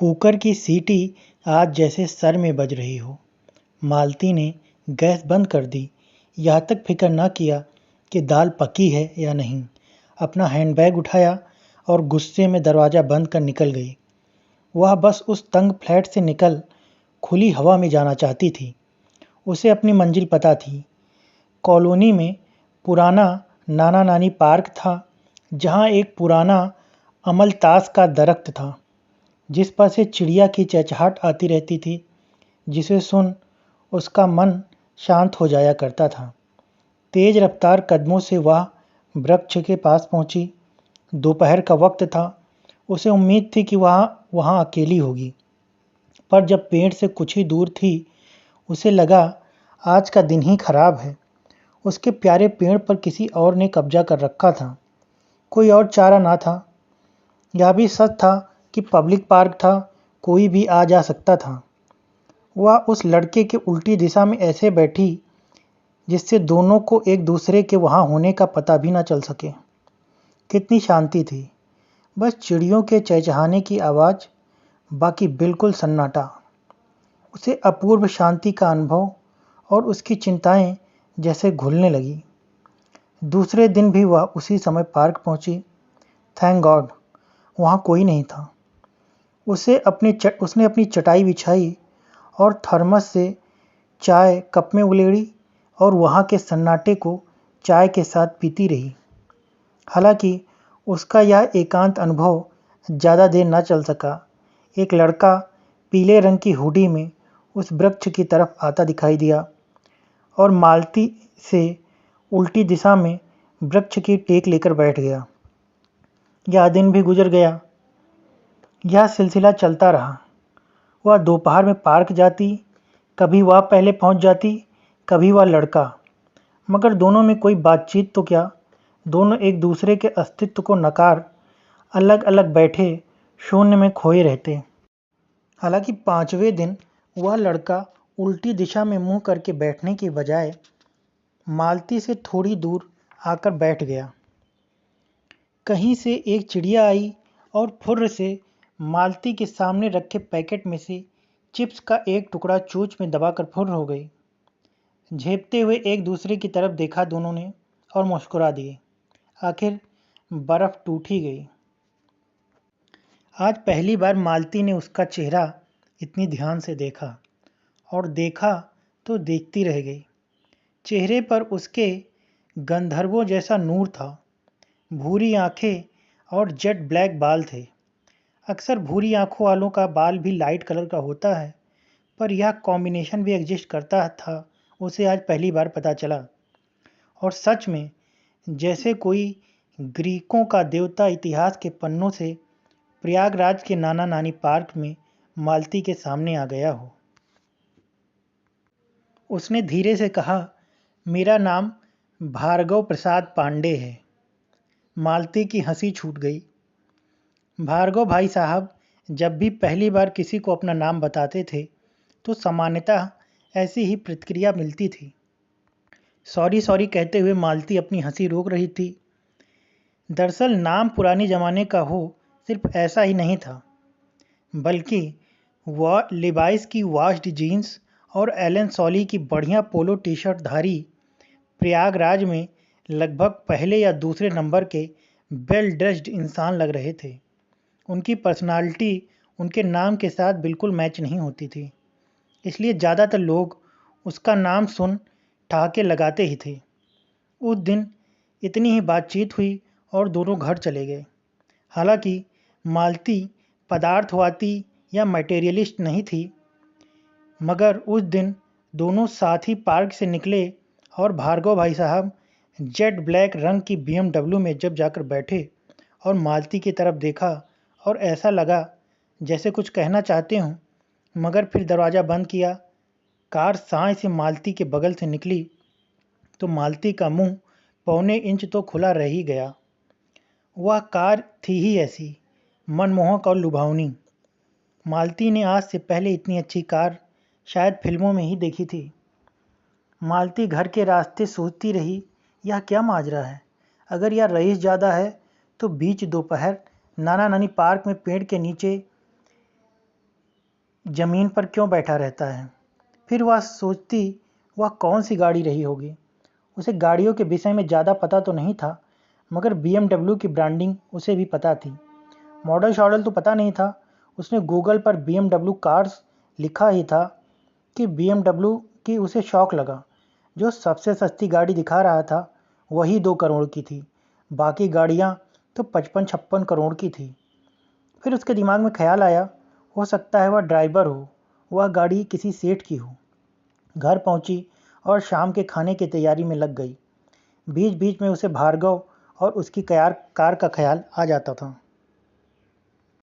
Cooker की सीटी आज जैसे सर में बज रही हो। मालती ने गैस बंद कर दी, यहाँ तक फिक्र न किया कि दाल पकी है या नहीं। अपना हैंडबैग उठाया और गुस्से में दरवाज़ा बंद कर निकल गई। वह बस उस तंग फ्लैट से निकल खुली हवा में जाना चाहती थी। उसे अपनी मंजिल पता थी। कॉलोनी में पुराना नाना नानी पार्क था, जहाँ एक पुराना अमलतास का दरख्त था, जिस पर से चिड़िया की चहचहाट आती रहती थी, जिसे सुन उसका मन शांत हो जाया करता था। तेज रफ्तार कदमों से वह वृक्ष के पास पहुंची। दोपहर का वक्त था। उसे उम्मीद थी कि वह वहां अकेली होगी, पर जब पेड़ से कुछ ही दूर थी, उसे लगा आज का दिन ही खराब है। उसके प्यारे पेड़ पर किसी और ने कब्जा कर रखा था। कोई और चारा ना था। यह भी सच था कि पब्लिक पार्क था, कोई भी आ जा सकता था। वह उस लड़के के उल्टी दिशा में ऐसे बैठी जिससे दोनों को एक दूसरे के वहाँ होने का पता भी न चल सके। कितनी शांति थी, बस चिड़ियों के चहचहाने की आवाज़, बाकी बिल्कुल सन्नाटा। उसे अपूर्व शांति का अनुभव और उसकी चिंताएं जैसे घुलने लगी। दूसरे दिन भी वह उसी समय पार्क पहुंची। थैंक गॉड, वहाँ कोई नहीं था। उसने अपनी चटाई बिछाई और थर्मस से चाय कप में उलेड़ी और वहाँ के सन्नाटे को चाय के साथ पीती रही। हालांकि उसका यह एकांत अनुभव ज़्यादा देर न चल सका। एक लड़का पीले रंग की हुडी में उस वृक्ष की तरफ आता दिखाई दिया और मालती से उल्टी दिशा में वृक्ष की टेक लेकर बैठ गया। यह दिन भी गुजर गया। यह सिलसिला चलता रहा। वह दोपहर में पार्क जाती, कभी वह पहले पहुंच जाती, कभी वह लड़का, मगर दोनों में कोई बातचीत तो क्या। दोनों एक दूसरे के अस्तित्व को नकार अलग अलग बैठे शून्य में खोए रहते। हालांकि 5वें दिन वह लड़का उल्टी दिशा में मुंह करके बैठने की बजाय मालती से थोड़ी दूर आकर बैठ गया। कहीं से एक चिड़िया आई और फुर्र से मालती के सामने रखे पैकेट में से चिप्स का एक टुकड़ा चोंच में दबाकर फुर्र हो गई। झेपते हुए एक दूसरे की तरफ देखा दोनों ने और मुस्कुरा दिए। आखिर बर्फ टूट ही गई। आज पहली बार मालती ने उसका चेहरा इतनी ध्यान से देखा, और देखा तो देखती रह गई। चेहरे पर उसके गंधर्वों जैसा नूर था। भूरी आंखें और जेट ब्लैक बाल थे। अक्सर भूरी आंखों वालों का बाल भी लाइट कलर का होता है, पर यह कॉम्बिनेशन भी एग्जिस्ट करता था, उसे आज पहली बार पता चला। और सच में जैसे कोई ग्रीकों का देवता इतिहास के पन्नों से प्रयागराज के नाना नानी पार्क में मालती के सामने आ गया हो। उसने धीरे से कहा, मेरा नाम भार्गव प्रसाद पांडे है। मालती की हंसी छूट गई। भार्गव भाई साहब जब भी पहली बार किसी को अपना नाम बताते थे तो सामान्यतः ऐसी ही प्रतिक्रिया मिलती थी। सॉरी सॉरी कहते हुए मालती अपनी हंसी रोक रही थी। दरअसल नाम पुराने ज़माने का हो सिर्फ ऐसा ही नहीं था, बल्कि वह लिवाइस की वाश्ड जीन्स और एलन सॉली की बढ़िया पोलो टी शर्ट धारी प्रयागराज में लगभग पहले या दूसरे नंबर के वेल ड्रेस्ड इंसान लग रहे थे। उनकी पर्सनालिटी उनके नाम के साथ बिल्कुल मैच नहीं होती थी, इसलिए ज़्यादातर लोग उसका नाम सुन ठहाके लगाते ही थे। उस दिन इतनी ही बातचीत हुई और दोनों घर चले गए। हालांकि मालती पदार्थवादी या मटेरियलिस्ट नहीं थी, मगर उस दिन दोनों साथ ही पार्क से निकले और भार्गव भाई साहब जेट ब्लैक रंग की BMW में जब जाकर बैठे और मालती की तरफ देखा और ऐसा लगा जैसे कुछ कहना चाहते हों, मगर फिर दरवाज़ा बंद किया। कार साए से मालती के बगल से निकली तो मालती का मुंह पौने इंच तो खुला रह ही गया। वह कार थी ही ऐसी मनमोहक और लुभावनी। मालती ने आज से पहले इतनी अच्छी कार शायद फिल्मों में ही देखी थी। मालती घर के रास्ते सोचती रही, यह क्या माजरा है। अगर यह रईस ज़्यादा है तो बीच दोपहर नाना नानी पार्क में पेड़ के नीचे ज़मीन पर क्यों बैठा रहता है। फिर वह सोचती वह कौन सी गाड़ी रही होगी। उसे गाड़ियों के विषय में ज़्यादा पता तो नहीं था, मगर BMW की ब्रांडिंग उसे भी पता थी। मॉडल शॉडल तो पता नहीं था। उसने गूगल पर BMW कार्स लिखा ही था कि BMW की उसे शौक लगा। जो सबसे सस्ती गाड़ी दिखा रहा था वही 2 करोड़ की थी, बाकी गाड़ियाँ तो 55-56 करोड़ की थी। फिर उसके दिमाग में ख्याल आया, हो सकता है वह ड्राइवर हो, वह गाड़ी किसी सेठ की हो। घर पहुंची और शाम के खाने की तैयारी में लग गई। बीच बीच में उसे भार्गव और उसकी कार का ख्याल आ जाता था।